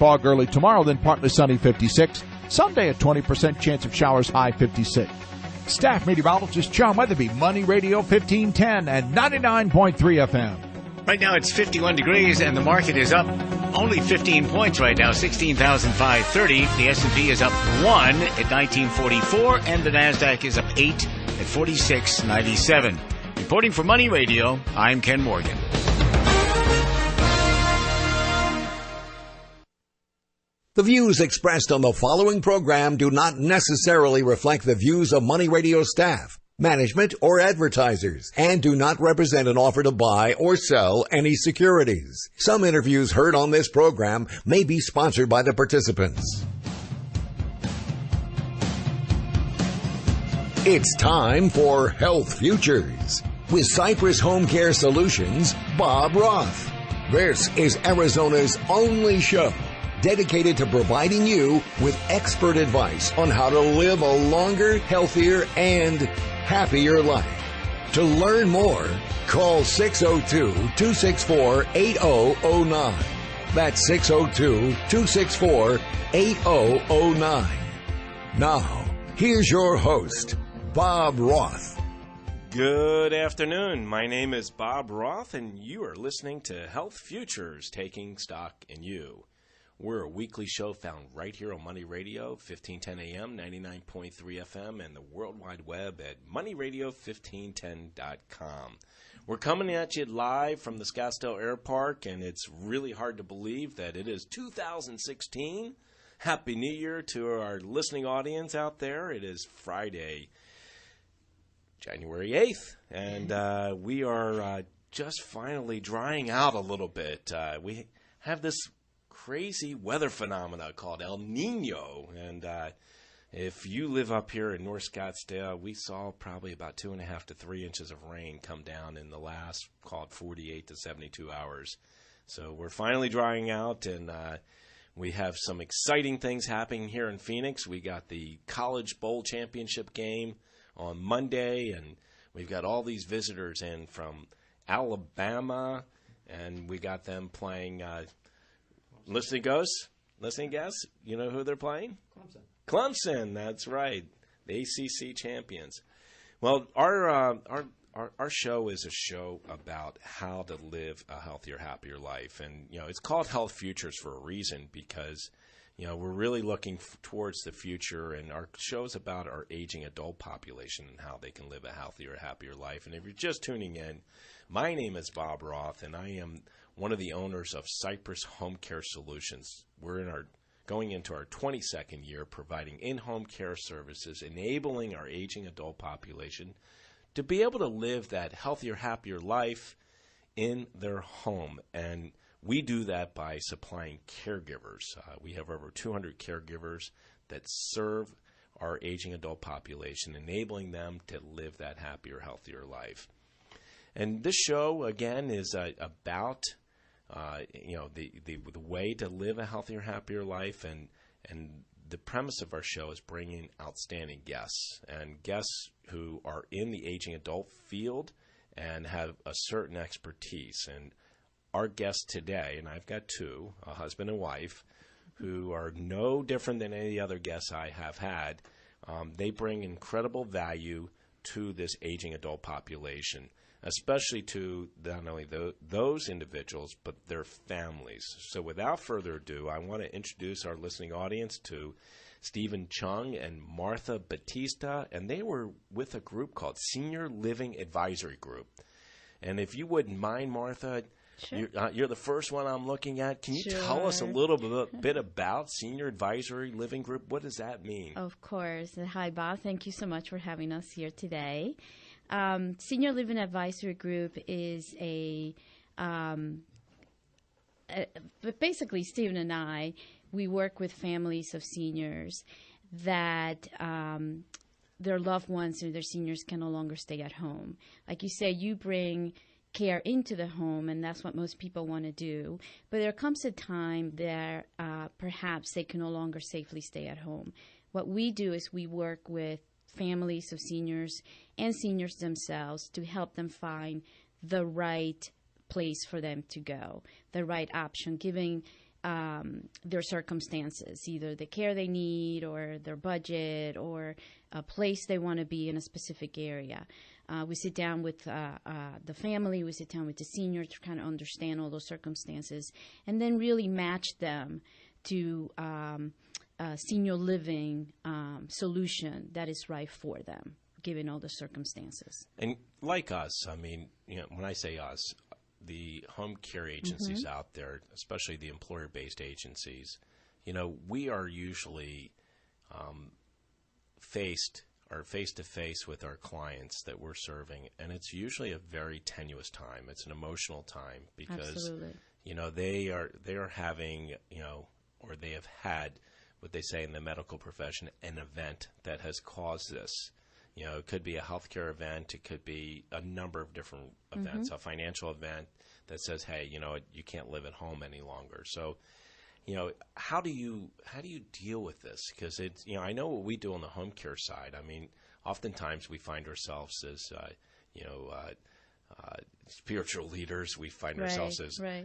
fog early tomorrow, then partly sunny 56. Sunday a 20% chance of showers, high 56. Staff meteorologist Chung, Weatherby, Money Radio 1510 and 99.3 FM. Right now it's 51 degrees and the market is up only 15 points right now, 16,530. The S&P is up 1 at 1944 and the NASDAQ is up 8 at 46.97. Reporting for Money Radio, I'm Ken Morgan. The views expressed on the following program do not necessarily reflect the views of Money Radio staff, management, or advertisers, and do not represent an offer to buy or sell any securities. Some interviews heard on this program may be sponsored by the participants. It's time for Health Futures with Cypress Home Care Solutions, Bob Roth. This is Arizona's only show dedicated to providing you with expert advice on how to live a longer, healthier, and happier life. To learn more, call 602-264-8009. That's 602-264-8009. Now, here's your host, Bob Roth. Good afternoon. My name is Bob Roth, and you are listening to Health Futures, Taking Stock in You. We're a weekly show found right here on Money Radio, 1510 AM, 99.3 FM, and the World Wide Web at moneyradio1510.com. We're coming at you live from the Scottsdale Air Park, and it's really hard to believe that it is 2016. Happy New Year to our listening audience out there. It is Friday, January 8th, and we are just finally drying out a little bit. We have this crazy weather phenomena called El Nino, and if you live up here in North Scottsdale, we saw probably about 2.5 to 3 inches of rain come down in the last, called 48 to 72 hours. So we're finally drying out, and we have some exciting things happening here in Phoenix. We got the College Bowl Championship game on Monday, and we've got all these visitors in from Alabama, and we got them playing listening guess, you know who they're playing? Clemson, that's right. The ACC champions. Well, our show is a show about how to live a healthier, happier life. And, it's called Health Futures for a reason because, we're really looking towards the future. And our show is about our aging adult population and how they can live a healthier, happier life. And if you're just tuning in, my name is Bob Roth, and I am one of the owners of Cypress Home Care Solutions. We're going into our 22nd year providing in-home care services, enabling our aging adult population to be able to live that healthier, happier life in their home. And we do that by supplying caregivers. We have over 200 caregivers that serve our aging adult population, enabling them to live that happier, healthier life. And this show, again, is about the way to live a healthier, happier life, and the premise of our show is bringing outstanding guests, and guests who are in the aging adult field and have a certain expertise. And our guests today, and I've got two, a husband and wife, who are no different than any other guests I have had. They bring incredible value to this aging adult population, especially to not only those individuals, but their families. So without further ado, I want to introduce our listening audience to Stephen Chung and Martha Batista, and they were with a group called Senior Living Advisory Group. And if you wouldn't mind, Martha, Sure. You're the first one I'm looking at. Can you Sure. tell us a little bit about Senior Advisory Living Group? What does that mean? Of course. Hi, Bob. Thank you so much for having us here today. Senior Living Advisory Group is basically Stephen and I, we work with families of seniors that their loved ones and their seniors can no longer stay at home. Like you say, you bring care into the home, and that's what most people want to do. But there comes a time that perhaps they can no longer safely stay at home. What we do is we work with families of seniors and seniors themselves to help them find the right place for them to go, the right option, giving their circumstances, either the care they need or their budget or a place they want to be in a specific area. We sit down with the family, we sit down with the senior to kind of understand all those circumstances and then really match them to a senior living solution that is right for them, given all the circumstances. And like us, I mean, when I say us, the home care agencies out there, especially the employer-based agencies, we are usually face-to-face with our clients that we're serving, and it's usually a very tenuous time. It's an emotional time because, they are having, or they have had, what they say in the medical profession, an event that has caused this. It could be a healthcare event. It could be a number of different events, a financial event that says, hey, you can't live at home any longer. So, how do you deal with this? Because it's, I know what we do on the home care side. I mean, oftentimes we find ourselves as, spiritual leaders. We find ourselves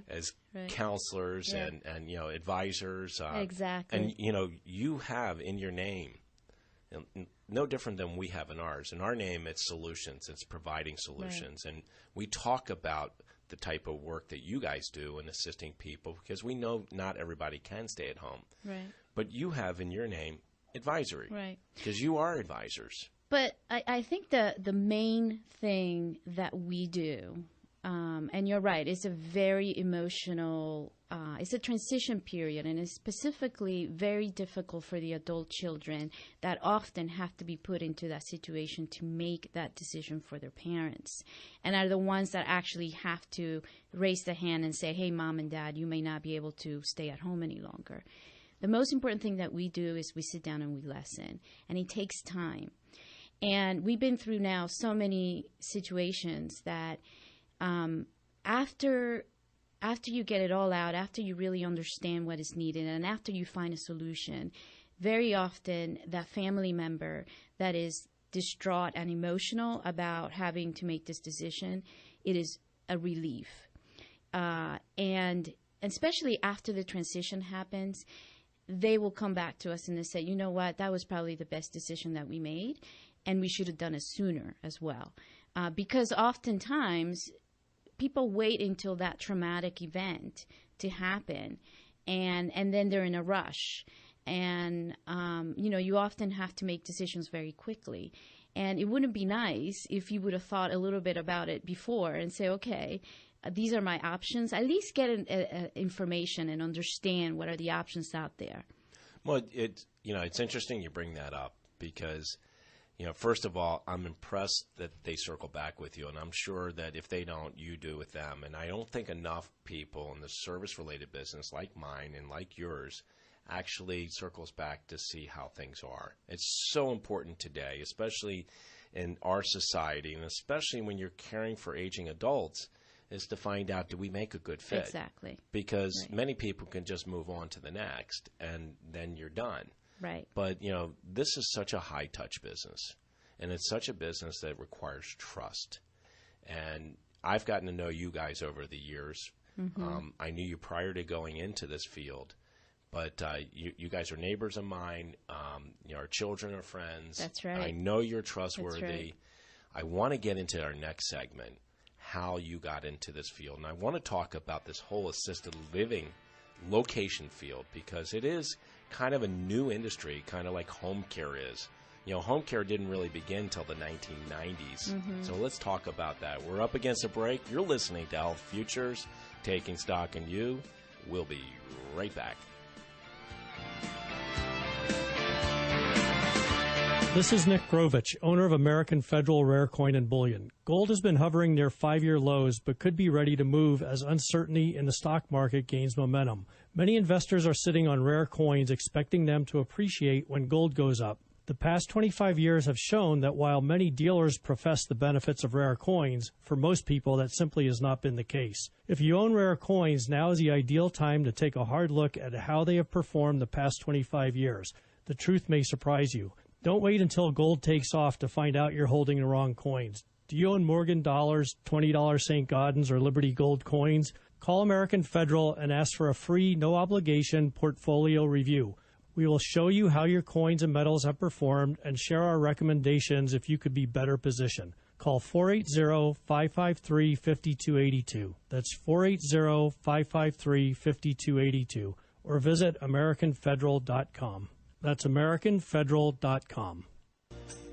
as counselors and advisors. Exactly. And, you have in your name, no different than we have in ours. In our name, it's solutions. It's providing solutions. Right. And we talk about the type of work that you guys do in assisting people because we know not everybody can stay at home. Right. But you have in your name advisory. Right. Because you are advisors. But I think the main thing that we do, and you're right, it's a very emotional, it's a transition period, and it's specifically very difficult for the adult children that often have to be put into that situation to make that decision for their parents, and are the ones that actually have to raise the hand and say, hey, mom and dad, you may not be able to stay at home any longer. The most important thing that we do is we sit down and we listen, and it takes time. And we've been through now so many situations that after you get it all out, after you really understand what is needed, and after you find a solution, very often that family member that is distraught and emotional about having to make this decision, it is a relief. And especially after the transition happens, they will come back to us and they say, you know what, that was probably the best decision that we made. And we should have done it sooner as well. Because oftentimes, people wait until that traumatic event to happen, and then they're in a rush. And, you often have to make decisions very quickly. And it wouldn't be nice if you would have thought a little bit about it before and say, okay, these are my options. At least get information and understand what are the options out there. Well, it's interesting you bring that up because – first of all, I'm impressed that they circle back with you, and I'm sure that if they don't, you do with them. And I don't think enough people in the service-related business like mine and like yours actually circles back to see how things are. It's so important today, especially in our society, and especially when you're caring for aging adults, is to find out, do we make a good fit? Exactly. Because many people can just move on to the next, and then you're done. Right. But, this is such a high-touch business, and it's such a business that requires trust. And I've gotten to know you guys over the years. I knew you prior to going into this field, but you guys are neighbors of mine. Our children are friends. That's right. I know you're trustworthy. That's right. I want to get into our next segment, how you got into this field. And I want to talk about this whole assisted living location field because it is kind of a new industry, kind of like home care is. Home care didn't really begin until the 1990s. So let's talk about that. We're up against a break. You're listening to Health Futures, Taking Stock in You. We'll be right back. This is Nick Grovich, owner of American Federal Rare Coin and Bullion. Gold has been hovering near 5-year lows, but could be ready to move as uncertainty in the stock market gains momentum. Many investors are sitting on rare coins, expecting them to appreciate when gold goes up. The past 25 years have shown that while many dealers profess the benefits of rare coins, for most people that simply has not been the case. If you own rare coins, now is the ideal time to take a hard look at how they have performed the past 25 years. The truth may surprise you. Don't wait until gold takes off to find out you're holding the wrong coins. Do you own Morgan dollars, $20 St. Gaudens, or Liberty Gold coins? Call American Federal and ask for a free, no-obligation portfolio review. We will show you how your coins and metals have performed and share our recommendations if you could be better positioned. Call 480-553-5282. That's 480-553-5282. Or visit AmericanFederal.com. That's AmericanFederal.com.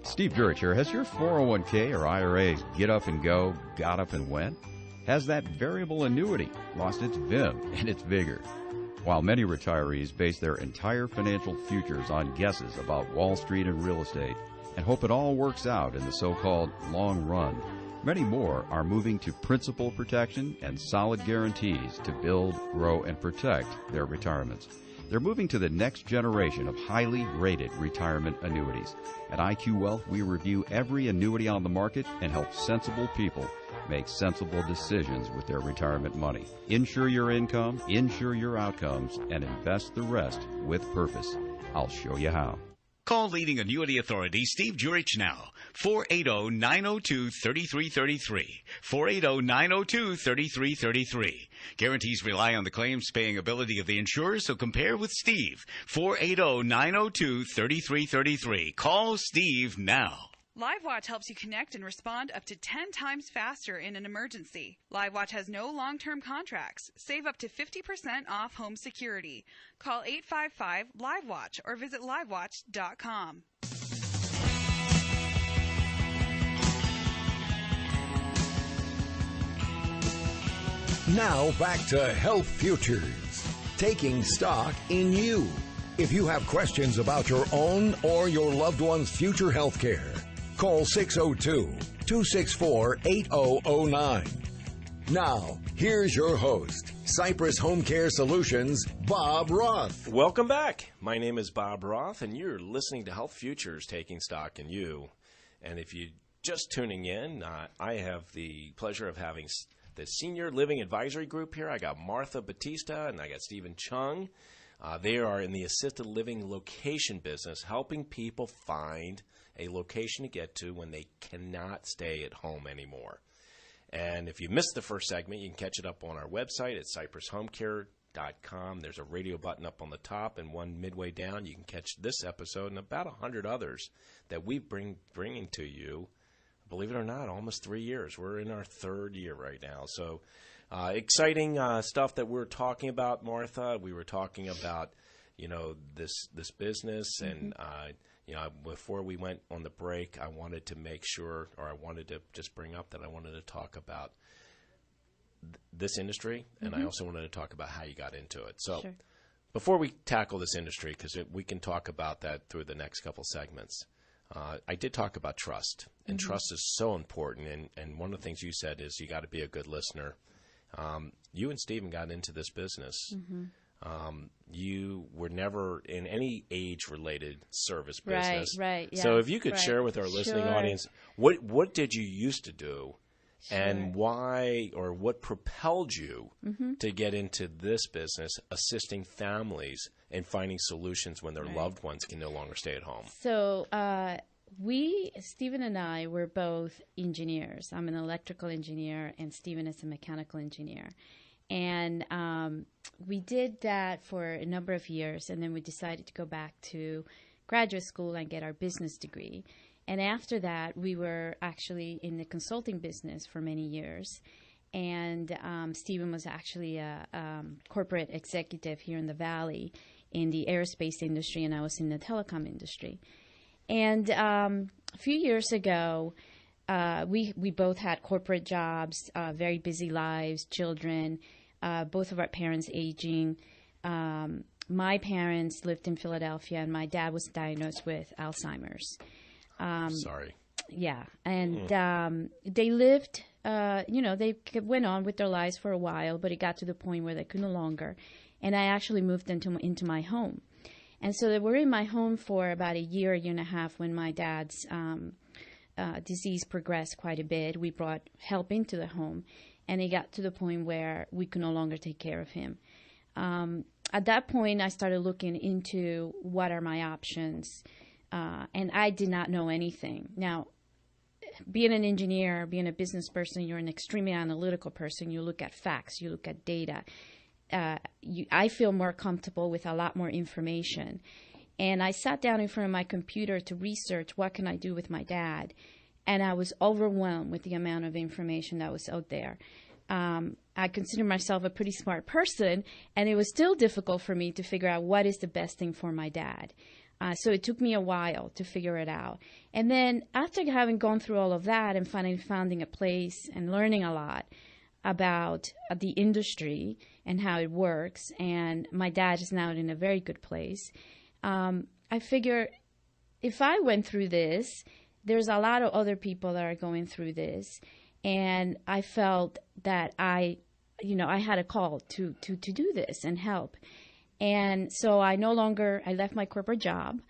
Steve Jurich here. Has your 401k or IRA get up and go, got up and went? Has that variable annuity lost its vim and its vigor? While many retirees base their entire financial futures on guesses about Wall Street and real estate and hope it all works out in the so-called long run, many more are moving to principal protection and solid guarantees to build, grow, and protect their retirements. They're moving to the next generation of highly rated retirement annuities. At IQ Wealth, we review every annuity on the market and help sensible people make sensible decisions with their retirement money. Insure your income, insure your outcomes, and invest the rest with purpose. I'll show you how. Call leading annuity authority Steve Jurich now. 480-902-3333. 480-902-3333. Guarantees rely on the claims-paying ability of the insurer, so compare with Steve. 480-902-3333. Call Steve now. LiveWatch helps you connect and respond up to 10 times faster in an emergency. LiveWatch has no long-term contracts. Save up to 50% off home security. Call 855-LiveWatch or visit livewatch.com. Now back to Health Futures, taking stock in you. If you have questions about your own or your loved one's future health care, call 602-264-8009. Now, here's your host, Cypress Home Care Solutions, Bob Roth. Welcome back. My name is Bob Roth, and you're listening to Health Futures, taking stock in you. And if you're just tuning in, I have the pleasure of having the Senior Living Advisory Group here. I got Martha Batista, and I got Stephen Chung. They are in the assisted living location business, helping people find a location to get to when they cannot stay at home anymore. And if you missed the first segment, you can catch it up on our website at cypresshomecare.com. There's a radio button up on the top, and one midway down. You can catch this episode and about 100 others that we bringing to you. Believe it or not, almost 3 years. We're in our third year right now. So exciting stuff that we're talking about, Martha. We were talking about, this business, and before we went on the break, I wanted to make sure, or I wanted to just bring up that I wanted to talk about this industry, and I also wanted to talk about how you got into it. So before we tackle this industry, because we can talk about that through the next couple segments, I did talk about trust, and trust is so important. And one of the things you said is you got to be a good listener. You and Stephen got into this business. You were never in any age-related service business. Right. Yeah, so if you could share with our listening audience, what did you used to do, and why, or what propelled you to get into this business, assisting families and finding solutions when their loved ones can no longer stay at home? So Stephen and I were both engineers. I'm an electrical engineer, and Stephen is a mechanical engineer. And we did that for a number of years, and then we decided to go back to graduate school and get our business degree. And after that, we were actually in the consulting business for many years. And Stephen was actually a corporate executive here in the Valley in the aerospace industry, and I was in the telecom industry. And a few years ago, we both had corporate jobs, very busy lives, children, both of our parents aging. My parents lived in Philadelphia, and my dad was diagnosed with Alzheimer's. Sorry. Yeah, and they lived, they went on with their lives for a while, but it got to the point where they could no longer. And I actually moved into my home. And so they were in my home for about a year and a half when my dad's disease progressed quite a bit. We brought help into the home, and it got to the point where we could no longer take care of him. At that point, I started looking into what are my options, and I did not know anything. Now, being an engineer, being a business person, you're an extremely analytical person. You look at facts, you look at data. I feel more comfortable with a lot more information. And I sat down in front of my computer to research what can I do with my dad. And I was overwhelmed with the amount of information that was out there. I consider myself a pretty smart person, and it was still difficult for me to figure out what is the best thing for my dad. So it took me a while to figure it out. And then after having gone through all of that and finally finding a place and learning a lot about the industry and how it works, and my dad is now in a very good place, I figure if I went through this, there's a lot of other people that are going through this. And I felt that I had a call to do this and help. And so I left my corporate job.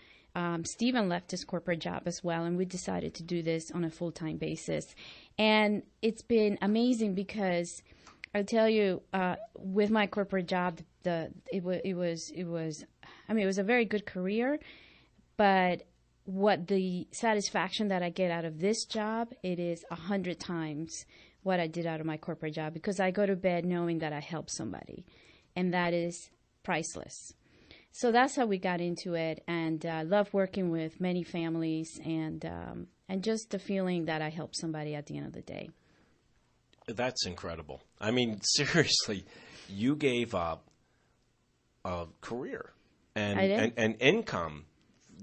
Stephen left his corporate job as well, and we decided to do this on a full-time basis. And it's been amazing because I'll tell you, with my corporate job, it was a very good career, but what the satisfaction that I get out of this job, it is 100 times what I did out of my corporate job, because I go to bed knowing that I helped somebody, and that is priceless. So that's how we got into it, and I love working with many families, and just the feeling that I helped somebody at the end of the day. That's incredible. I mean, seriously, you gave up a career and income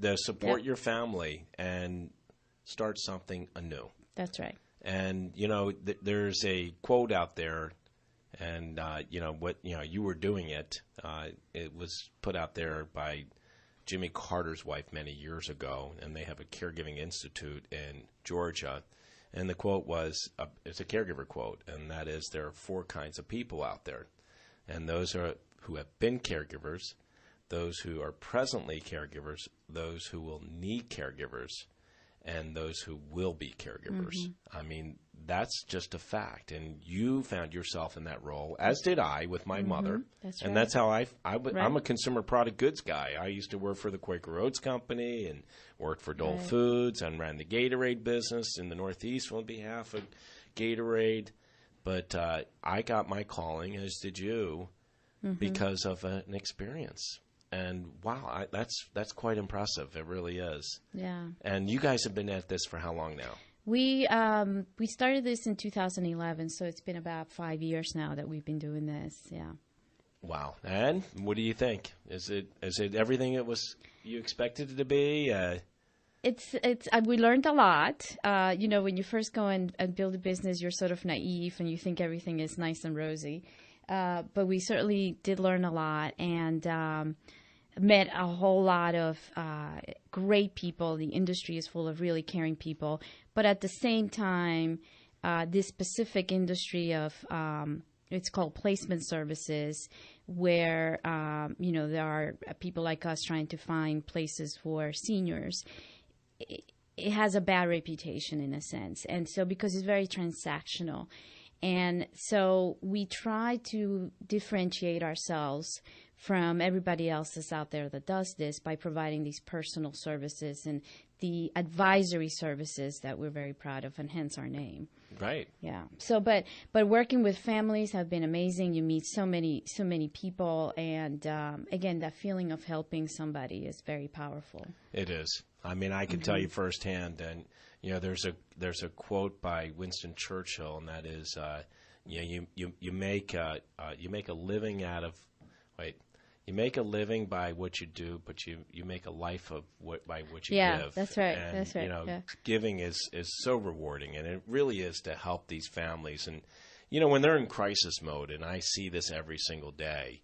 to support your family and start something anew. That's right. And, there's a quote out there, and, you were doing it. It was put out there by Jimmy Carter's wife many years ago, and they have a caregiving institute in Georgia. And the quote was, it's a caregiver quote, and that is, there are 4 kinds of people out there. And those are who have been caregivers, those who are presently caregivers, those who will need caregivers, and those who will be caregivers. Mm-hmm. I mean, that's just a fact. And you found yourself in that role, as did I with my mother. That's and right. that's how I'm a consumer product goods guy. I used to work for the Quaker Oats Company and worked for Dole Foods and ran the Gatorade business in the Northeast on behalf of Gatorade. But I got my calling, as did you, because of an experience. And wow, that's quite impressive. It really is. Yeah. And you guys have been at this for how long now? We started this in 2011, so it's been about 5 years now that we've been doing this. Yeah. Wow. And what do you think? Is it everything you expected it to be? We learned a lot. When you first go and build a business, you're sort of naive and you think everything is nice and rosy. But we certainly did learn a lot, and met a whole lot of great people. The industry is full of really caring people. But at the same time, this specific industry of it's called placement services, where there are people like us trying to find places for seniors. It has a bad reputation in a sense, and so because it's very transactional. And so we try to differentiate ourselves from everybody else that's out there that does this by providing these personal services and the advisory services that we're very proud of, and hence our name. Right. Yeah. So, but working with families have been amazing. You meet so many people, and again, that feeling of helping somebody is very powerful. It is. I mean, I can tell you firsthand, and there's a quote by Winston Churchill, and that is, you make a living out of you make a living by what you do, but you make a life of by what you give. Yeah, that's right. And, that's right. Giving is so rewarding, and it really is to help these families. And when they're in crisis mode, and I see this every single day,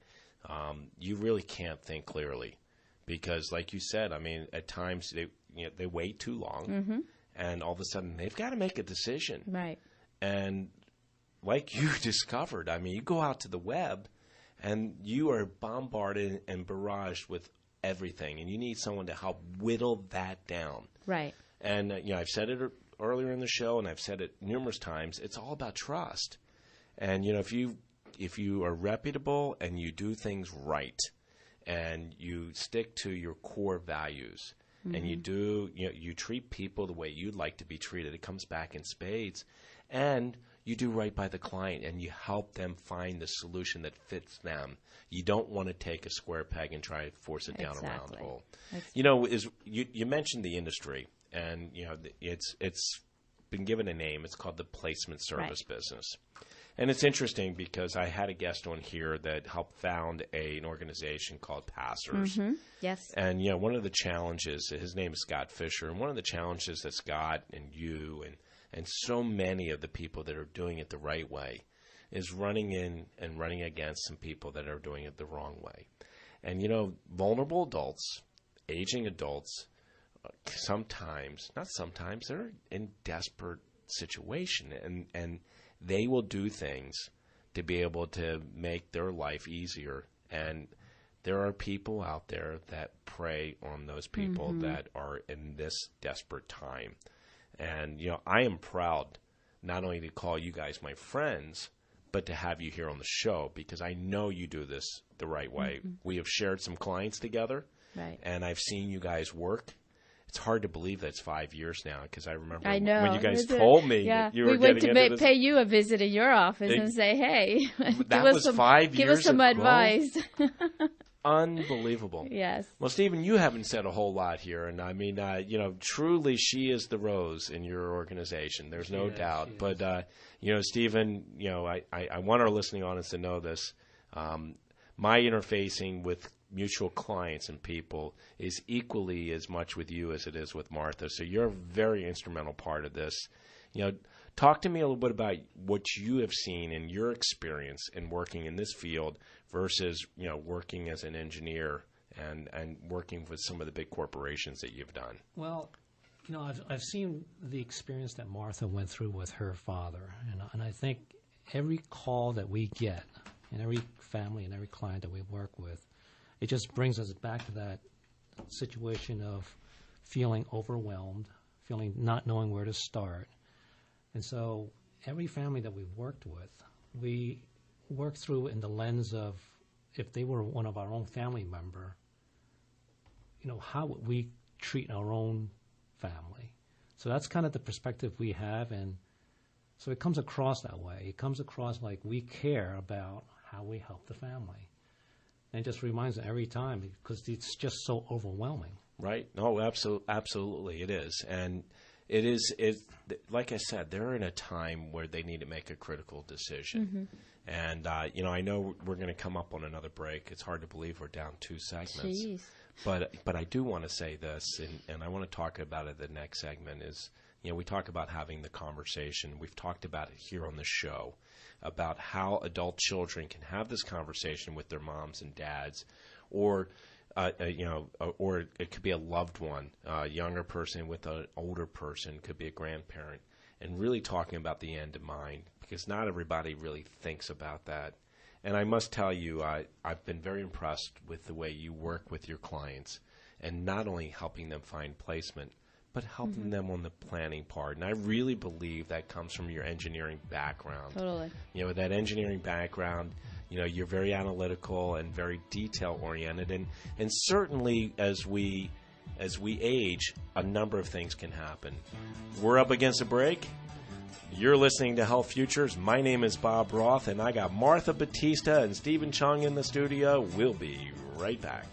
you really can't think clearly, because, like you said, I mean, at times they wait too long, and all of a sudden they've got to make a decision. Right. And like you discovered, I mean, you go out to the web, and you are bombarded and barraged with everything, and you need someone to help whittle that down. Right. And I've said it earlier in the show, and I've said it numerous times. It's all about trust. And if you are reputable and you do things right, and you stick to your core values, and you treat people the way you'd like to be treated, it comes back in spades. And you do right by the client, and you help them find the solution that fits them. You don't want to take a square peg and try to force it down a round hole. You mentioned the industry, and it's been given a name. It's called the placement service business. And it's interesting because I had a guest on here that helped found an organization called Passers. Mm-hmm. Yes. And, one of the challenges, his name is Scott Fisher, and one of the challenges that Scott and you and so many of the people that are doing it the right way is running in and running against some people that are doing it the wrong way. And, vulnerable adults, aging adults, they're in desperate situation, and they will do things to be able to make their life easier. And there are people out there that prey on those people that are in this desperate time. And, I am proud not only to call you guys my friends, but to have you here on the show, because I know you do this the right way. We have shared some clients together, and I've seen you guys work. It's hard to believe that it's 5 years now, because I remember when you guys told me that you were getting into this. We went to pay you a visit in your office and say, hey, that was 5 years ago. Give us some advice. Unbelievable. Yes. Well, Stephen, you haven't said a whole lot here, and I mean, truly, she is the rose in your organization. There's no doubt. But Stephen, I want our listening audience to know this. My interfacing with mutual clients and people is equally as much with you as it is with Martha. So you're a very instrumental part of this. Talk to me a little bit about what you have seen in your experience in working in this field versus, working as an engineer and working with some of the big corporations that you've done. Well, I've seen the experience that Martha went through with her father, and I think every call that we get and every family and every client that we work with, it just brings us back to that situation of feeling overwhelmed, feeling not knowing where to start. And so every family that we've worked with, we work through in the lens of, if they were one of our own family member, how would we treat our own family? So that's kind of the perspective we have, and so it comes across that way. It comes across like we care about how we help the family. And it just reminds them every time, because it's just so overwhelming. Right. No, absolutely it is. And it like I said, they're in a time where they need to make a critical decision. And, I know we're going to come up on another break. It's hard to believe we're down 2 segments. Jeez. But I do want to say this, and I want to talk about it the next segment is, we talk about having the conversation. We've talked about it here on the show, about how adult children can have this conversation with their moms and dads, or it could be a loved one, a younger person with an older person, could be a grandparent, and really talking about the end in mind, because not everybody really thinks about that. And I must tell you, I've been very impressed with the way you work with your clients, and not only helping them find placement, but helping them on the planning part. And I really believe that comes from your engineering background. Totally. With that engineering background, you're very analytical and very detail-oriented. And certainly as we age, a number of things can happen. We're up against a break. You're listening to Health Futures. My name is Bob Roth, and I got Martha Batista and Stephen Chung in the studio. We'll be right back.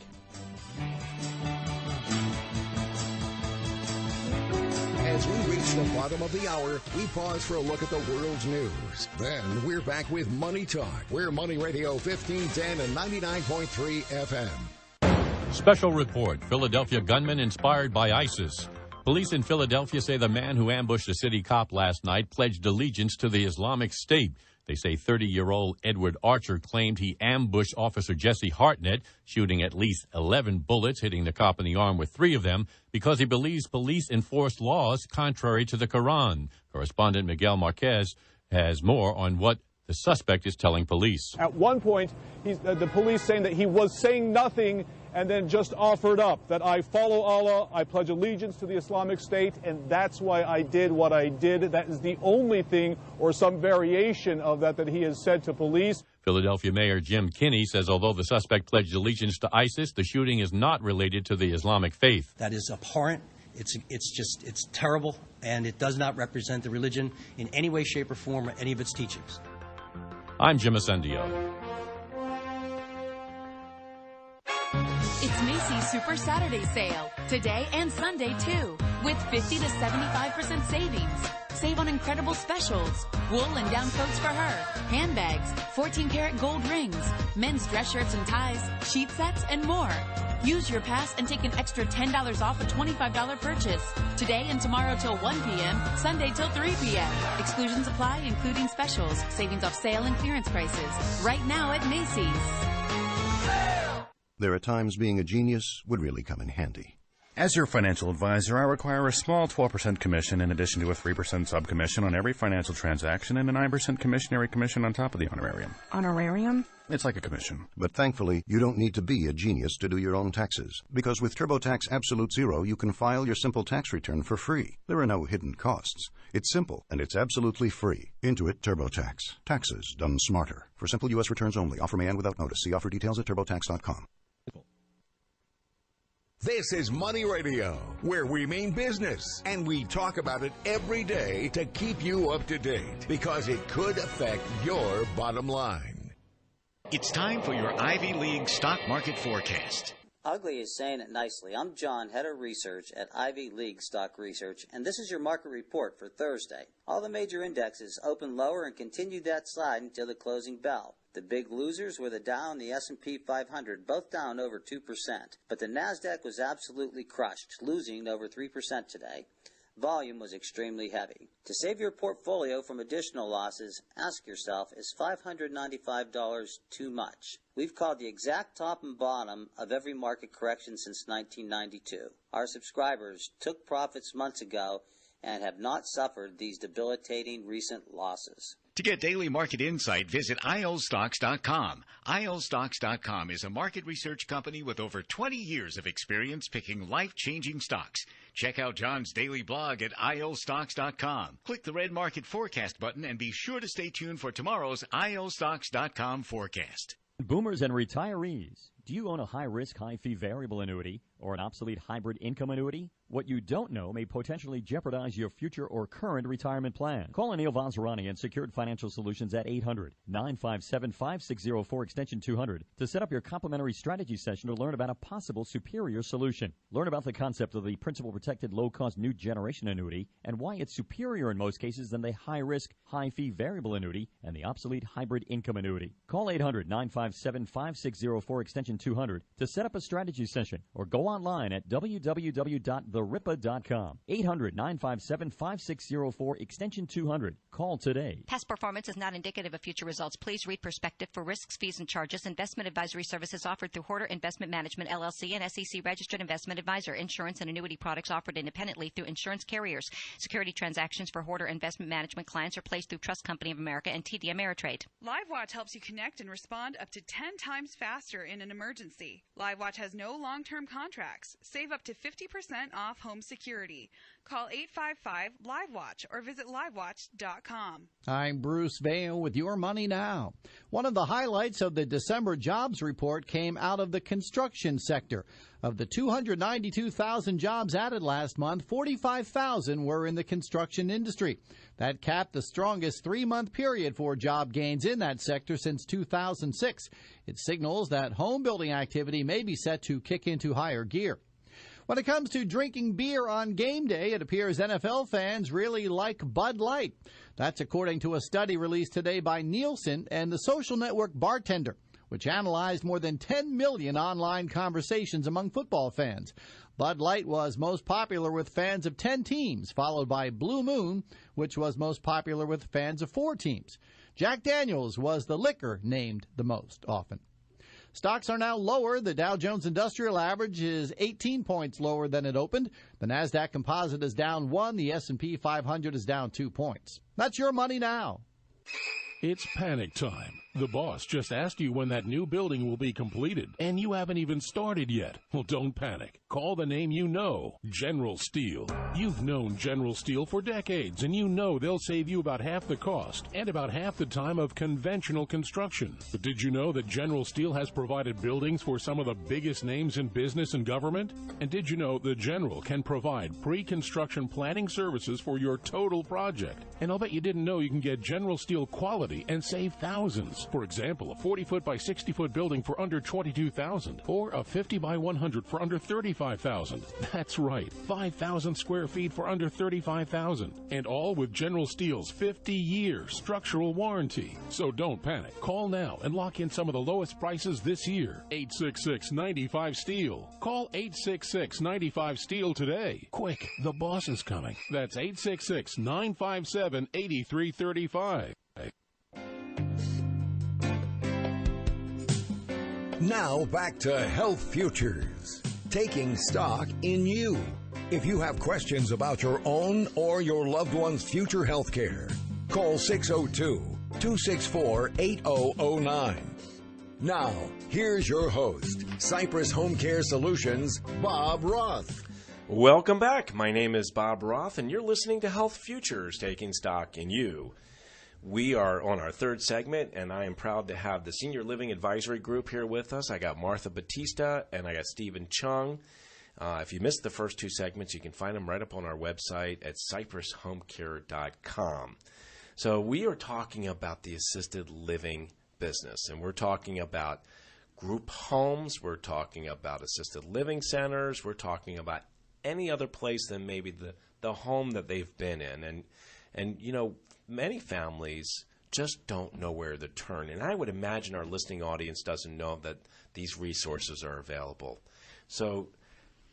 As we reach the bottom of the hour, we pause for a look at the world's news. Then we're back with Money Talk. We're Money Radio 1510 and 99.3 FM. Special report. Philadelphia gunman inspired by ISIS. Police in Philadelphia say the man who ambushed a city cop last night pledged allegiance to the Islamic State. They say 30-year-old Edward Archer claimed he ambushed Officer Jesse Hartnett, shooting at least 11 bullets, hitting the cop in the arm with 3 of them, because he believes police enforce laws contrary to the Quran. Correspondent Miguel Marquez has more on what the suspect is telling police. At one point, the police saying that he was saying nothing and then just offered up that I follow Allah, I pledge allegiance to the Islamic State, and that's why I did what I did. That is the only thing, or some variation of that he has said to police. Philadelphia Mayor Jim Kinney says although the suspect pledged allegiance to ISIS, the shooting is not related to the Islamic faith. That is abhorrent. It's terrible, and it does not represent the religion in any way, shape, or form, or any of its teachings. I'm Jim Ascendio. It's Macy's Super Saturday Sale, today and Sunday too, with 50 to 75% savings. Save on incredible specials, wool and down coats for her, handbags, 14-karat gold rings, men's dress shirts and ties, sheet sets, and more. Use your pass and take an extra $10 off a $25 purchase. Today and tomorrow till 1 p.m., Sunday till 3 p.m. Exclusions apply, including specials, savings off sale and clearance prices. Right now at Macy's. There are times being a genius would really come in handy. As your financial advisor, I require a small 12% commission in addition to a 3% sub-commission on every financial transaction and a 9% commissionary commission on top of the honorarium. Honorarium? It's like a commission. But thankfully, you don't need to be a genius to do your own taxes. Because with TurboTax Absolute Zero, you can file your simple tax return for free. There are no hidden costs. It's simple, and it's absolutely free. Intuit TurboTax. Taxes done smarter. For simple U.S. returns only. Offer may end without notice. See offer details at turbotax.com. This is Money Radio, where we mean business, and we talk about it every day to keep you up to date, because it could affect your bottom line. It's time for your Ivy League stock market forecast. Ugly is saying it nicely. I'm John, head of research at Ivy League Stock Research, and this is your market report for Thursday. All the major indexes opened lower and continued that slide until the closing bell. The big losers were the Dow and the S&P 500, both down over 2%. But the NASDAQ was absolutely crushed, losing over 3% today. Volume was extremely heavy. To save your portfolio from additional losses, ask yourself, is $595 too much? We've called the exact top and bottom of every market correction since 1992. Our subscribers took profits months ago and have not suffered these debilitating recent losses. To get daily market insight, visit ILStocks.com. ILStocks.com is a market research company with over 20 years of experience picking life-changing stocks. Check out John's daily blog at ILStocks.com. Click the red market forecast button and be sure to stay tuned for tomorrow's ILStocks.com forecast. Boomers and retirees, do you own a high-risk, high-fee variable annuity or an obsolete hybrid income annuity? What you don't know may potentially jeopardize your future or current retirement plan. Call Anil Vazirani and Secured Financial Solutions at 800-957-5604 extension 200 to set up your complimentary strategy session to learn about a possible superior solution. Learn about the concept of the principal protected low-cost new generation annuity and why it's superior in most cases than the high-risk, high-fee variable annuity and the obsolete hybrid income annuity. Call 800-957-5604 extension 200 to set up a strategy session or go online at www.theripa.com. 800-957-5604 extension 200. Call today. Past performance is not indicative of future results. Please read prospectus for risks, fees, and charges. Investment advisory services offered through Horder Investment Management, LLC, and SEC-registered investment advisor. Insurance and annuity products offered independently through insurance carriers. Security transactions for Horder Investment Management clients are placed through Trust Company of America and TD Ameritrade. LiveWatch helps you connect and respond up to 10 times faster in an emergency. LiveWatch has no long-term contracts. Save up to 50% off home security. Call 855-LiveWatch or visit livewatch.com. I'm Bruce Vail with Your Money Now. One of the highlights of the December jobs report came out of the construction sector. Of the 292,000 jobs added last month, 45,000 were in the construction industry. That capped the strongest three-month period for job gains in that sector since 2006. It signals that home building activity may be set to kick into higher gear. When it comes to drinking beer on game day, it appears NFL fans really like Bud Light. That's according to a study released today by Nielsen and the social network Bartender, which analyzed more than 10 million online conversations among football fans. Bud Light was most popular with fans of 10 teams, followed by Blue Moon, which was most popular with fans of 4 teams. Jack Daniels was the liquor named the most often. Stocks are now lower. The Dow Jones Industrial Average is 18 points lower than it opened. The Nasdaq Composite is down 1. The S&P 500 is down 2 points. That's Your Money Now. It's panic time. The boss just asked you when that new building will be completed, and you haven't even started yet. Well, don't panic. Call the name you know, General Steel. You've known General Steel for decades, and you know they'll save you about half the cost and about half the time of conventional construction. But did you know that General Steel has provided buildings for some of the biggest names in business and government? And did you know the General can provide pre-construction planning services for your total project? And I'll bet you didn't know you can get General Steel quality and save thousands. For example, a 40-foot by 60-foot building for under $22,000, or a 50 by 100 for under $35,000. That's right, 5,000 square feet for under $35,000, and all with General Steel's 50-year structural warranty. So don't panic. Call now and lock in some of the lowest prices this year. 866-95-STEEL. Call 866-95-STEEL today. Quick, the boss is coming. That's 866-957-8335. Now back to Health Futures, taking stock in you. If you have questions about your own or your loved one's future health care, call 602-264-8009. Now, here's your host, Cypress Home Care Solutions, Bob Roth. Welcome back. My name is Bob Roth, and you're listening to Health Futures, taking stock in you. We are on our third segment, and I am proud to have the Senior Living Advisory Group here with us. I got Martha Batista, and I got Stephen Chung. If you missed the first two segments, you can find them right up on our website at cypresshomecare.com. So we are talking about the assisted living business, and we're talking about group homes. We're talking about assisted living centers. We're talking about any other place than maybe the home that they've been in. And you know, many families just don't know where to turn. And I would imagine our listening audience doesn't know that these resources are available. So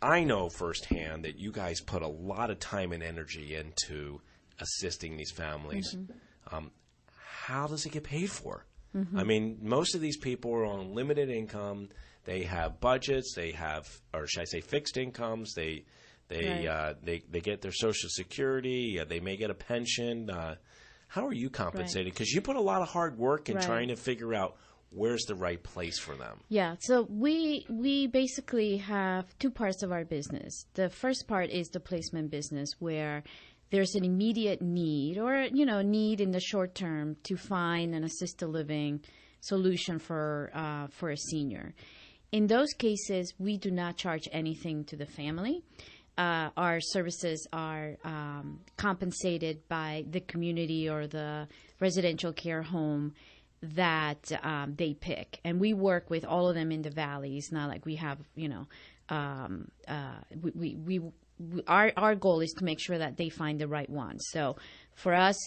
I know firsthand that you guys put a lot of time and energy into assisting these families. Mm-hmm. How does it get paid for? Mm-hmm. I mean, most of these people are on limited income. They have budgets. They have, or should I say, fixed incomes. They get their Social Security. They may get a pension. How are you compensated? Because you put a lot of hard work in trying to figure out where's the right place for them. Yeah, so we basically have two parts of our business. The first part is the placement business, where there's an immediate need or, need in the short term to find an assisted living solution for a senior. In those cases, we do not charge anything to the family. Our services are compensated by the community or the residential care home that they pick. And we work with all of them in the valley. It's not like we have, our goal is to make sure that they find the right one. So for us,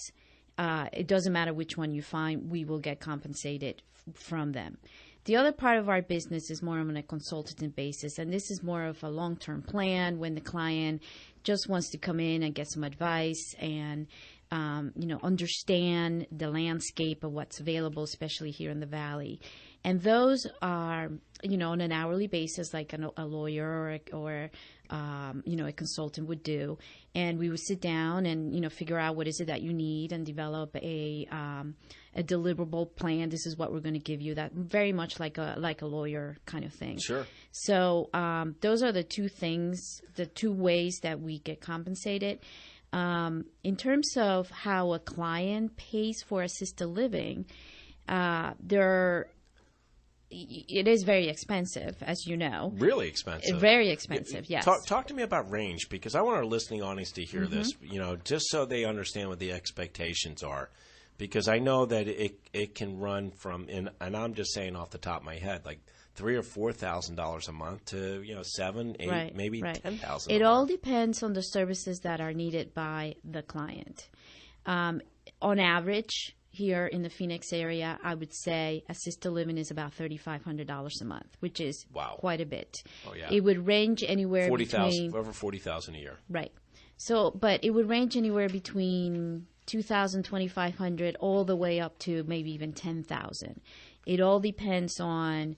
it doesn't matter which one you find, we will get compensated from them. The other part of our business is more on a consultative basis, and this is more of a long-term plan when the client just wants to come in and get some advice and, understand the landscape of what's available, especially here in the Valley. And those are, on an hourly basis, like a lawyer or a consultant would do. And we would sit down and, figure out what is it that you need and develop a deliverable plan. This is what we're going to give you. That very much like a lawyer kind of thing. Sure. So those are the two things, the two ways that we get compensated. In terms of how a client pays for assisted living, it is very expensive, as you know. Really expensive. Very expensive, yes. Talk to me about range, because I want our listening audience to hear this, just so they understand what the expectations are. Because I know that it can run from, and I'm just saying off the top of my head, like $3,000 or $4,000 a month to $7,000, $8,000, maybe $10,000. It all depends on the services that are needed by the client. On average, here in the Phoenix area, I would say assisted living is about $3,500 a month, which is quite a bit. Oh, yeah. It would range anywhere between over $40,000 a year. Right. So, but it would range anywhere between $2,000, $2,500, all the way up to maybe even $10,000. It all depends on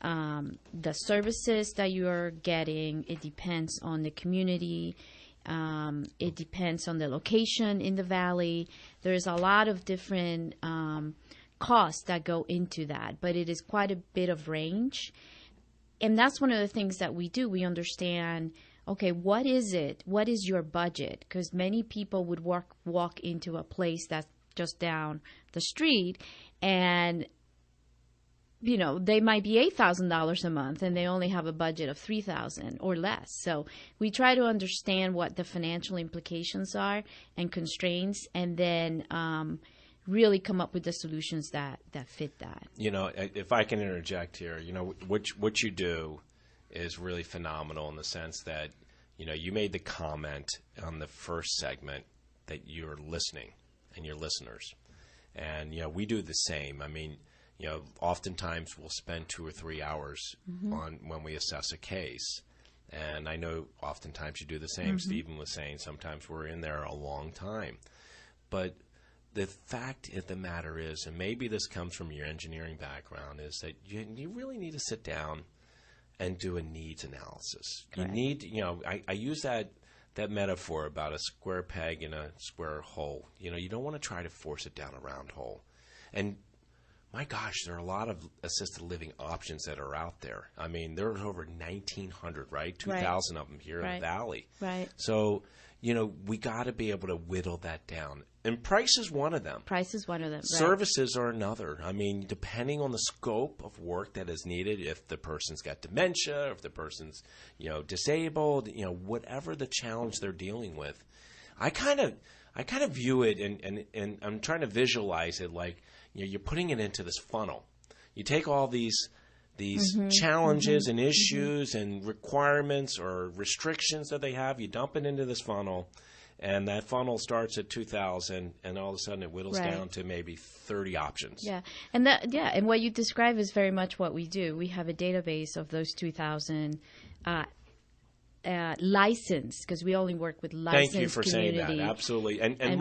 the services that you are getting. It depends on the community. It depends on the location in the valley. There's a lot of different costs that go into that, but it is quite a bit of range. And that's one of the things that we do. We understand, okay, what is it? What is your budget? Because many people would walk into a place that's just down the street, and you know, they might be $8,000 a month and they only have a budget of $3,000 or less. So we try to understand what the financial implications are and constraints, and then really come up with the solutions that fit that. You know, if I can interject here, you know, what you do is really phenomenal in the sense that, you know, you made the comment on the first segment that you're listening and your listeners. And, you know, we do the same. I mean, you know, oftentimes we'll spend 2 or 3 hours on when we assess a case. And I know oftentimes you do the same. Stephen was saying sometimes we're in there a long time. But the fact of the matter is, and maybe this comes from your engineering background, is that you really need to sit down and do a needs analysis. Correct. You need, you know, I use that metaphor about a square peg in a square hole. You know, you don't want to try to force it down a round hole. And my gosh, there are a lot of assisted living options that are out there. I mean, there are over 1,900, right? 2,000 of them here in the Valley. Right. So, you know, we got to be able to whittle that down. And price is one of them. Price is one of them. Right. Services are another. I mean, depending on the scope of work that is needed, if the person's got dementia, if the person's, you know, disabled, you know, whatever the challenge they're dealing with, I kind of view it, and I'm trying to visualize it like, you know, you're putting it into this funnel. You take all these challenges and issues and requirements or restrictions that they have, you dump it into this funnel, and that funnel starts at 2,000, and all of a sudden it whittles down to maybe 30 options. Yeah, and what you describe is very much what we do. We have a database of those 2,000 licensed, because we only work with licensed community. Thank you for saying that. Absolutely. And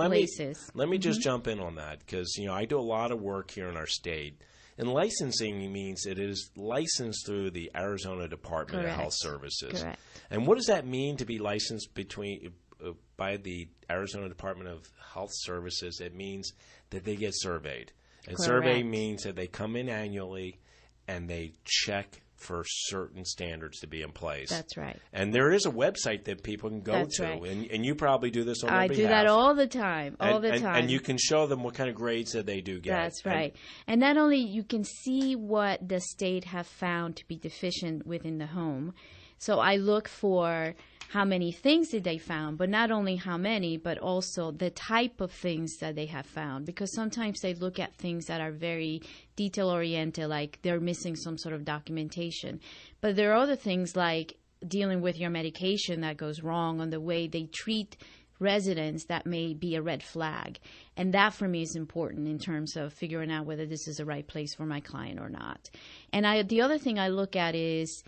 let me just jump in on that, because, you know, I do a lot of work here in our state. And licensing means it is licensed through the Arizona Department of Health Services. Correct. And what does that mean to be licensed by the Arizona Department of Health Services? It means that they get surveyed. And survey means that they come in annually and they check for certain standards to be in place. That's right. And there is a website that people can go to. Right. And you probably do this on their behalf. I do that all the time, And you can show them what kind of grades that they do get. That's right. And not only you can see what the state have found to be deficient within the home. So I look for how many things did they found, but not only how many, but also the type of things that they have found. Because sometimes they look at things that are very detail-oriented, like they're missing some sort of documentation. But there are other things like dealing with your medication that goes wrong, on the way they treat residents that may be a red flag. And that for me is important in terms of figuring out whether this is the right place for my client or not. And the other thing I look at is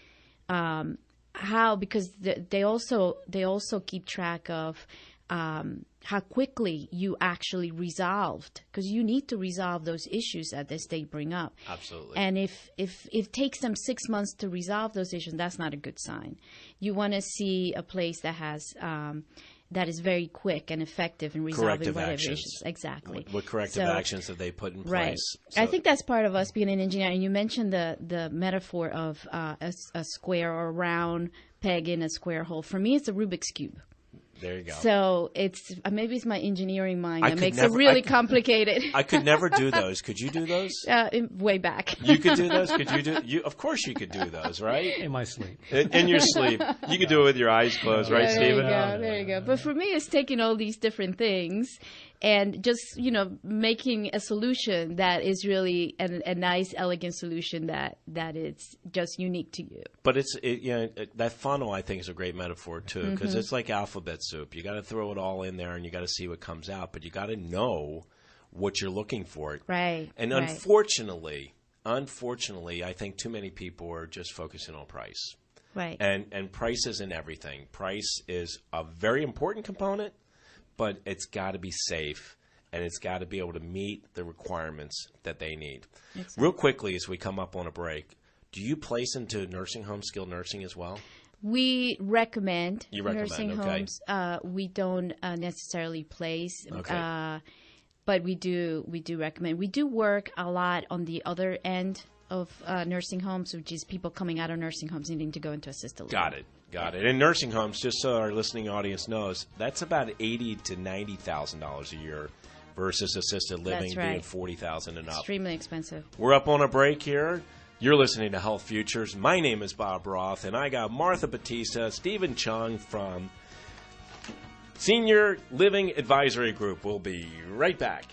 how, because they also keep track of how quickly you actually resolved, because you need to resolve those issues that the state bring up. Absolutely. And if it takes them 6 months to resolve those issues, that's not a good sign. You want to see a place that has that is very quick and effective in resolving whatever issues. Exactly. What corrective actions have they put in place? Right. So, I think that's part of us being an engineer. And you mentioned the metaphor of a square or a round peg in a square hole. For me, it's a Rubik's Cube. There you go. So it's maybe it's my engineering mind that makes it really complicated. I could never do those. Could you do those? Way back. You could do those? Could you do? Of course you could do those, right? In my sleep. In your sleep. You could do it with your eyes closed, right, Stephen? There you go. But for me, it's taking all these different things and just, you know, making a solution that is really a nice, elegant solution that is just unique to you. But that funnel, I think, is a great metaphor, too, because it's like alphabet soup. You got to throw it all in there and you got to see what comes out, but you got to know what you're looking for. Right. And unfortunately, I think too many people are just focusing on price. Right. And price isn't everything. Price is a very important component, but it's got to be safe, and it's got to be able to meet the requirements that they need. Exactly. Real quickly, as we come up on a break, do you place into nursing homes skilled nursing as well? We recommend nursing homes. We don't necessarily place. Okay. But we do recommend. We do work a lot on the other end of nursing homes, which is people coming out of nursing homes needing to go into assisted living. Got it. And nursing homes, just so our listening audience knows, that's about $80,000 to $90,000 a year versus assisted living being $40,000 and up. Extremely expensive. We're up on a break here. You're listening to Health Futures. My name is Bob Roth, and I got Martha Batista, Stephen Chung from Senior Living Advisory Group. We'll be right back.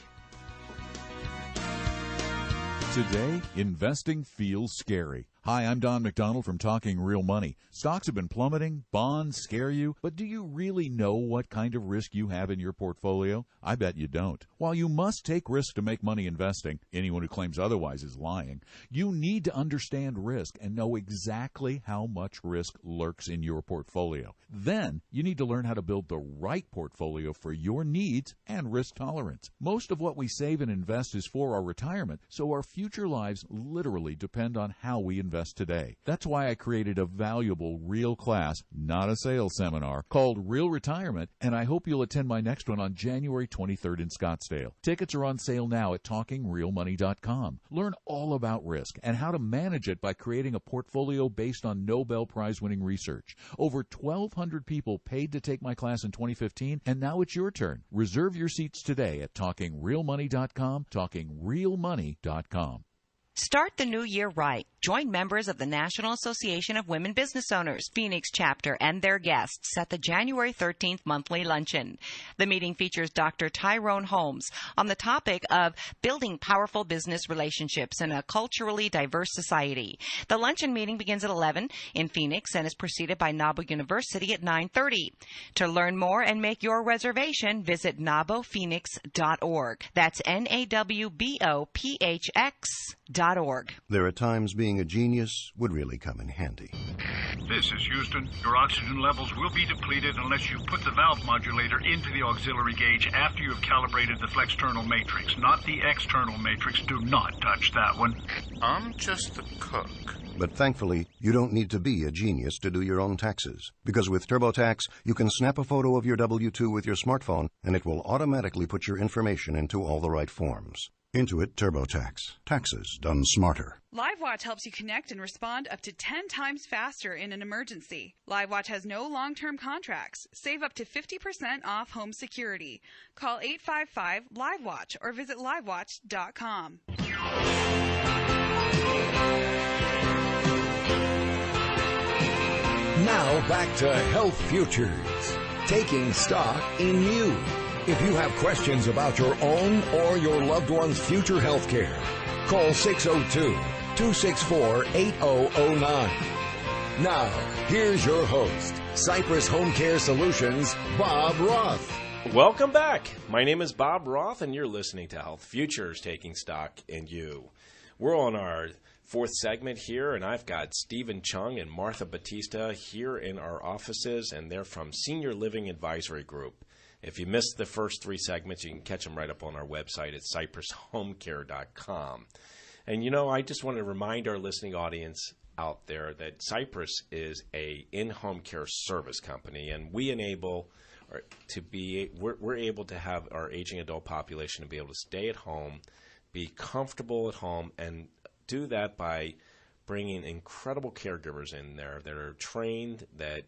Today, investing feels scary. Hi, I'm Don McDonald from Talking Real Money. Stocks have been plummeting, bonds scare you, but do you really know what kind of risk you have in your portfolio? I bet you don't. While you must take risk to make money investing, anyone who claims otherwise is lying. You need to understand risk and know exactly how much risk lurks in your portfolio. Then, you need to learn how to build the right portfolio for your needs and risk tolerance. Most of what we save and invest is for our retirement, so our future lives literally depend on how we invest today. That's why I created a valuable real class, not a sales seminar, called Real Retirement, and I hope you'll attend my next one on January 23rd in Scottsdale. Tickets are on sale now at TalkingRealMoney.com. Learn all about risk and how to manage it by creating a portfolio based on Nobel Prize-winning research. Over 1,200 people paid to take my class in 2015, and now it's your turn. Reserve your seats today at TalkingRealMoney.com, TalkingRealMoney.com. Start the new year right. Join members of the National Association of Women Business Owners, Phoenix chapter, and their guests at the January 13th monthly luncheon. The meeting features Dr. Tyrone Holmes on the topic of building powerful business relationships in a culturally diverse society. The luncheon meeting begins at 11 in Phoenix and is preceded by NABO University at 9:30. To learn more and make your reservation, visit nabophoenix.org. That's NAWBOPHX.org. There are times being a genius would really come in handy. This is Houston. Your oxygen levels will be depleted unless you put the valve modulator into the auxiliary gauge after you have calibrated the flexternal matrix, not the external matrix. Do not touch that one. I'm just the cook. But thankfully, you don't need to be a genius to do your own taxes. Because with TurboTax, you can snap a photo of your W-2 with your smartphone, and it will automatically put your information into all the right forms. Intuit TurboTax. Taxes done smarter. LiveWatch helps you connect and respond up to 10 times faster in an emergency. LiveWatch has no long-term contracts. Save up to 50% off home security. Call 855-LiveWatch or visit livewatch.com. Now back to Health Futures, taking stock in you. If you have questions about your own or your loved one's future health care, call 602-264-8009. Now, here's your host, Cypress Home Care Solutions, Bob Roth. Welcome back. My name is Bob Roth, and you're listening to Health Futures, taking stock in you. We're on our fourth segment here, and I've got Stephen Chung and Martha Batista here in our offices, and they're from Senior Living Advisory Group. If you missed the first three segments, you can catch them right up on our website at cypresshomecare.com. And, you know, I just want to remind our listening audience out there that Cypress is a in-home care service company, and we enable we're able to have our aging adult population to be able to stay at home, be comfortable at home, and do that by bringing incredible caregivers in there that are trained, that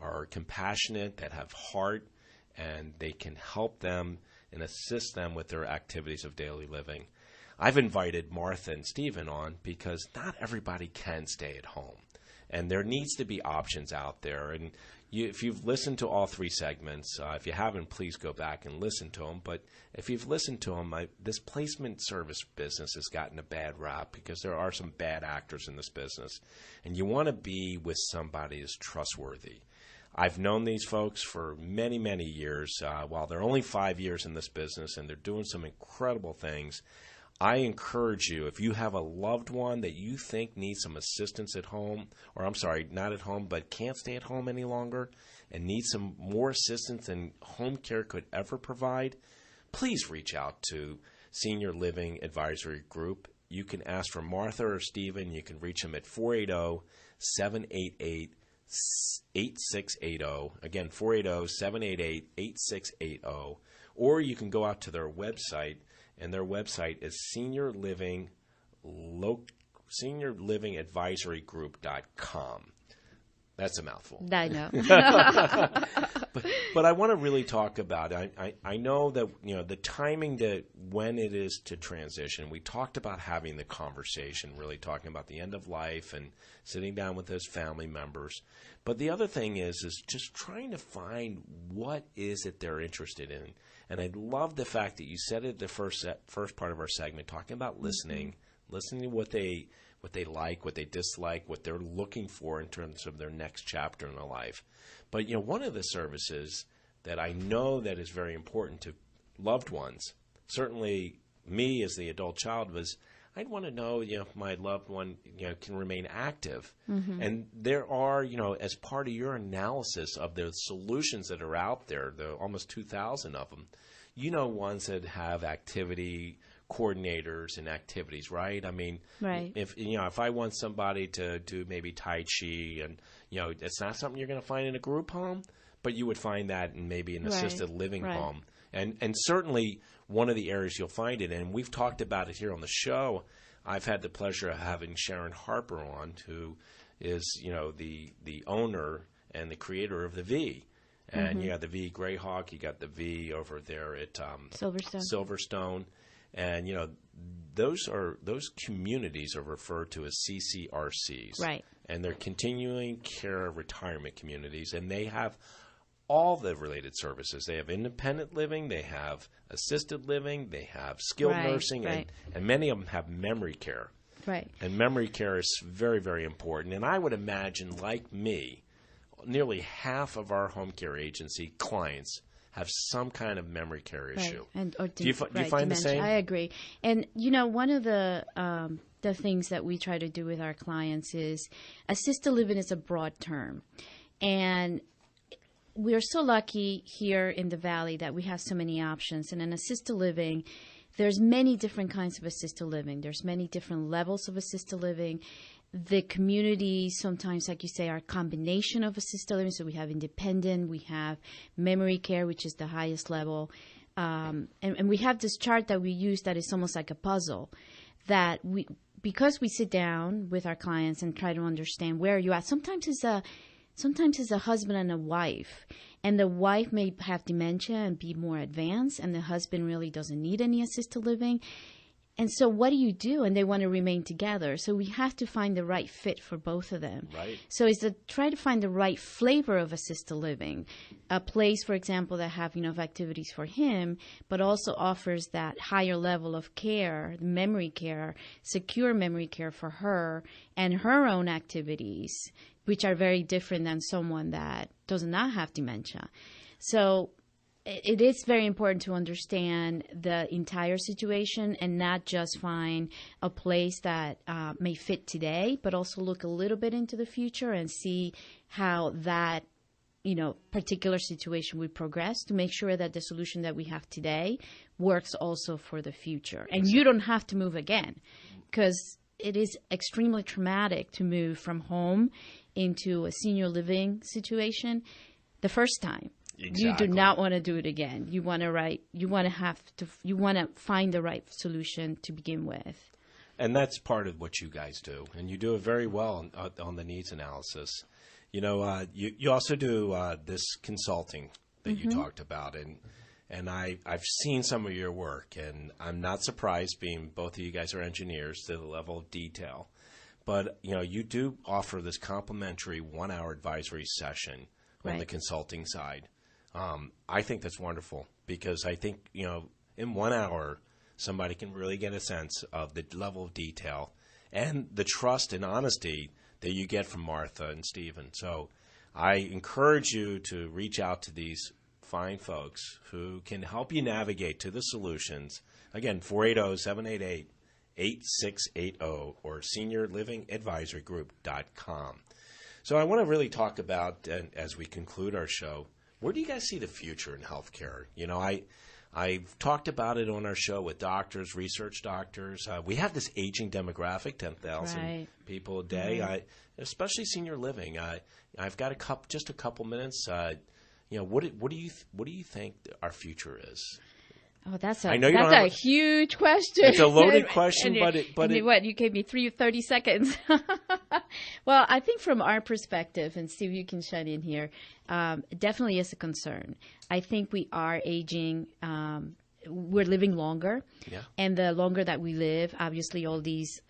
are compassionate, that have heart, and they can help them and assist them with their activities of daily living. I've invited Martha and Stephen on because not everybody can stay at home, and there needs to be options out there. And if you've listened to all three segments, if you haven't, please go back and listen to them. But if you've listened to them, this placement service business has gotten a bad rap because there are some bad actors in this business, and you want to be with somebody who's trustworthy. I've known these folks for many, many years. While they're only 5 years in this business and they're doing some incredible things, I encourage you, if you have a loved one that you think needs some assistance at home, or I'm sorry, not at home, but can't stay at home any longer and needs some more assistance than home care could ever provide, please reach out to Senior Living Advisory Group. You can ask for Martha or Stephen. You can reach them at 480-788-8680. Again, 480-788-8680. or you can go out to their website, and their website is seniorlivingadvisorygroup.com. That's a mouthful. I know. but I want to really talk about it. I know that, the timing that when it is to transition. We talked about having the conversation, really talking about the end of life and sitting down with those family members. But the other thing is just trying to find what is it they're interested in. And I love the fact that you said it the first part of our segment, talking about listening to what they like, what they dislike, what they're looking for in terms of their next chapter in their life. But, one of the services that I know that is very important to loved ones, certainly me as the adult child, was I'd want to know, if my loved one, can remain active. Mm-hmm. And there are, as part of your analysis of the solutions that are out there, the almost 2,000 of them, ones that have activity coordinators and activities, right? I mean, right. If I want somebody to do maybe Tai Chi, and it's not something you're going to find in a group home, but you would find that in maybe an assisted living home, and certainly one of the areas you'll find it. And we've talked about it here on the show. I've had the pleasure of having Sharon Harper on, who is the owner and the creator of the V. And you got the V Greyhawk, you got the V over there at Silverstone. And, those communities are referred to as CCRCs. Right. And they're continuing care retirement communities, and they have all the related services. They have independent living, they have assisted living, they have skilled nursing, and many of them have memory care. Right. And memory care is very, very important. And I would imagine, like me, nearly half of our home care agency clients have some kind of memory care issue. Do you find dementia. the same? I agree. And, one of the things that we try to do with our clients is assisted living is a broad term. And we're so lucky here in the Valley that we have so many options. And in assisted living, there's many different kinds of assisted living. There's many different levels of assisted living. The community sometimes, like you say, are a combination of assisted living. So we have independent, we have memory care, which is the highest level. And we have this chart that we use that is almost like a puzzle, that because we sit down with our clients and try to understand where you're at. Sometimes it's a husband and a wife, and the wife may have dementia and be more advanced, and the husband really doesn't need any assisted living. And so what do you do? And they want to remain together. So we have to find the right fit for both of them. Right. So it's to try to find the right flavor of assisted living. A place, for example, that have enough activities for him, but also offers that higher level of care, memory care, secure memory care for her and her own activities, which are very different than someone that does not have dementia. So it is very important to understand the entire situation and not just find a place that may fit today, but also look a little bit into the future and see how that, particular situation would progress to make sure that the solution that we have today works also for the future. And you don't have to move again, because it is extremely traumatic to move from home into a senior living situation the first time. Exactly. You do not want to do it again. You want to find the right solution to begin with. And that's part of what you guys do, and you do it very well on the needs analysis. You also do this consulting that you talked about, and I've seen some of your work, and I'm not surprised, being both of you guys are engineers, to the level of detail. But you do offer this complimentary 1-hour advisory session on the consulting side. I think that's wonderful, because I think, in 1 hour, somebody can really get a sense of the level of detail and the trust and honesty that you get from Martha and Stephen. So I encourage you to reach out to these fine folks who can help you navigate to the solutions. Again, 480-788-8680 or seniorlivingadvisorygroup.com. So I want to really talk about, as we conclude our show, where do you guys see the future in healthcare? I've talked about it on our show with doctors, research doctors. We have this aging demographic, 10,000 people a day, especially senior living. I've got just a couple minutes. what do you think our future is? Oh, that's I know you a huge question. It's a loaded question, but you gave me 30 seconds. Well, I think from our perspective, and Steve, you can chime in here, definitely is a concern. I think we are aging. We're living longer, and the longer that we live, obviously, all these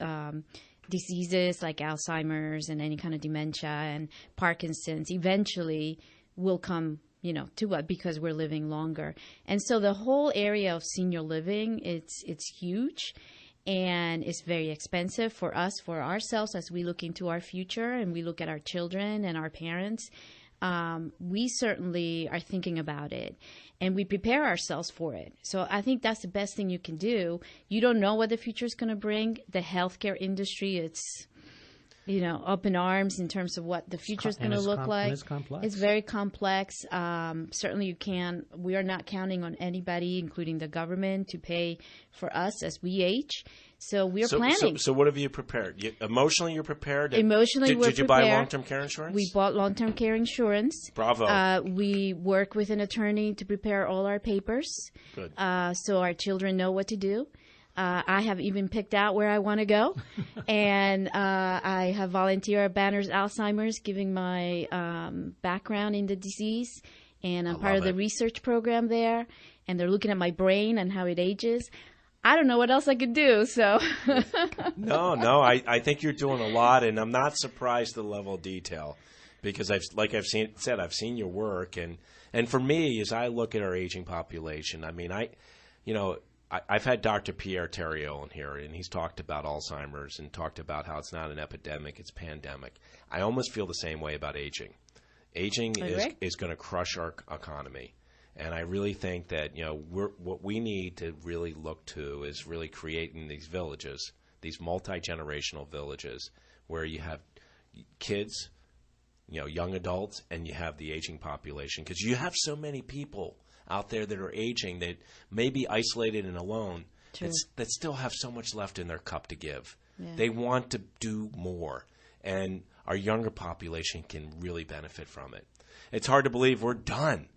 diseases like Alzheimer's and any kind of dementia and Parkinson's eventually will come. To what? Because we're living longer. And so the whole area of senior living, it's huge, and it's very expensive for us, for ourselves, as we look into our future and we look at our children and our parents. We certainly are thinking about it, and we prepare ourselves for it. So I think that's the best thing you can do. You don't know what the future is going to bring. The healthcare industry, it's up in arms in terms of what the future is going to look like. It's complex. It's very complex. Certainly we are not counting on anybody, including the government, to pay for us as we age. So we're planning. So what have you prepared? Emotionally, you're prepared? Emotionally, we're prepared. Did you buy long-term care insurance? We bought long-term care insurance. Bravo. We work with an attorney to prepare all our papers. Good. So our children know what to do. I have even picked out where I want to go, and I have volunteered at Banner's Alzheimer's, giving my background in the disease, and I'm part of the research program there, and they're looking at my brain and how it ages. I don't know what else I could do, so. No, I think you're doing a lot, and I'm not surprised at the level of detail, because I've seen your work, and for me, as I look at our aging population, I mean, I've had Dr. Pierre Theriault in here, and he's talked about Alzheimer's and talked about how it's not an epidemic, it's pandemic. I almost feel the same way about aging. Aging is going to crush our economy, and I really think that what we need to really look to is really creating these villages, these multi-generational villages, where you have kids, young adults, and you have the aging population, because you have so many people out there that are aging that may be isolated and alone that still have so much left in their cup to give. Yeah. They want to do more, and our younger population can really benefit from it. It's hard to believe we're done.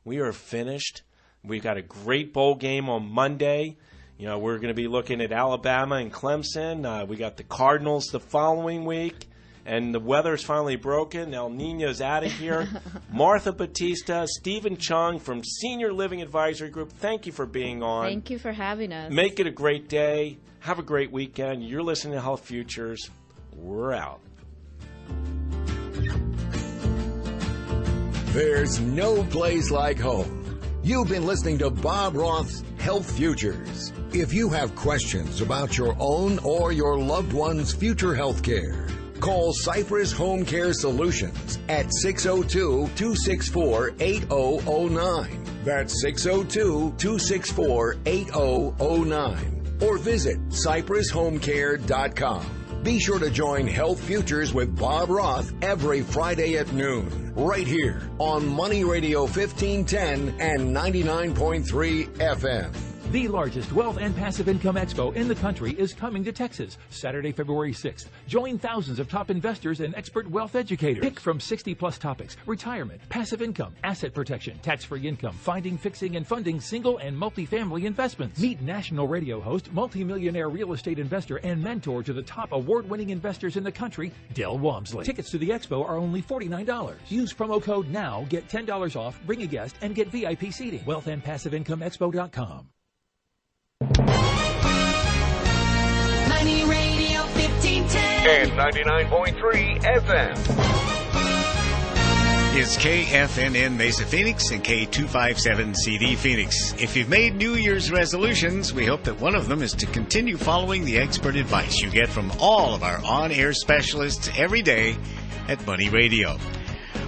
We are finished. We've got a great bowl game on Monday. We're going to be looking at Alabama and Clemson. We got the Cardinals the following week. And the weather's finally broken. El Nino's out of here. Martha Batista, Stephen Chung from Senior Living Advisory Group, thank you for being on. Thank you for having us. Make it a great day. Have a great weekend. You're listening to Health Futures. We're out. There's no place like home. You've been listening to Bob Roth's Health Futures. If you have questions about your own or your loved one's future health care, call Cypress Home Care Solutions at 602-264-8009. That's 602-264-8009. Or visit cypresshomecare.com. Be sure to join Health Futures with Bob Roth every Friday at noon, right here on Money Radio 1510 and 99.3 FM. The largest wealth and passive income expo in the country is coming to Texas, Saturday, February 6th. Join thousands of top investors and expert wealth educators. Pick from 60-plus topics: retirement, passive income, asset protection, tax-free income, finding, fixing, and funding single and multifamily investments. Meet national radio host, multimillionaire real estate investor, and mentor to the top award-winning investors in the country, Del Walmsley. Tickets to the expo are only $49. Use promo code NOW, get $10 off, bring a guest, and get VIP seating. WealthAndPassiveIncomeExpo.com. Money Radio 1510 and 99.3 FM. It's KFNN Mesa Phoenix and K257 CD Phoenix. If you've made New Year's resolutions, we hope that one of them is to continue following the expert advice you get from all of our on-air specialists every day at Money Radio.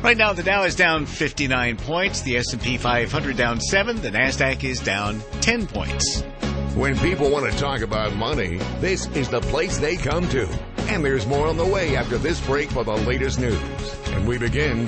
Right now, the Dow is down 59 points, the S&P 500 down 7, the NASDAQ is down 10 points. When people want to talk about money, this is the place they come to. And there's more on the way after this break for the latest news. And we begin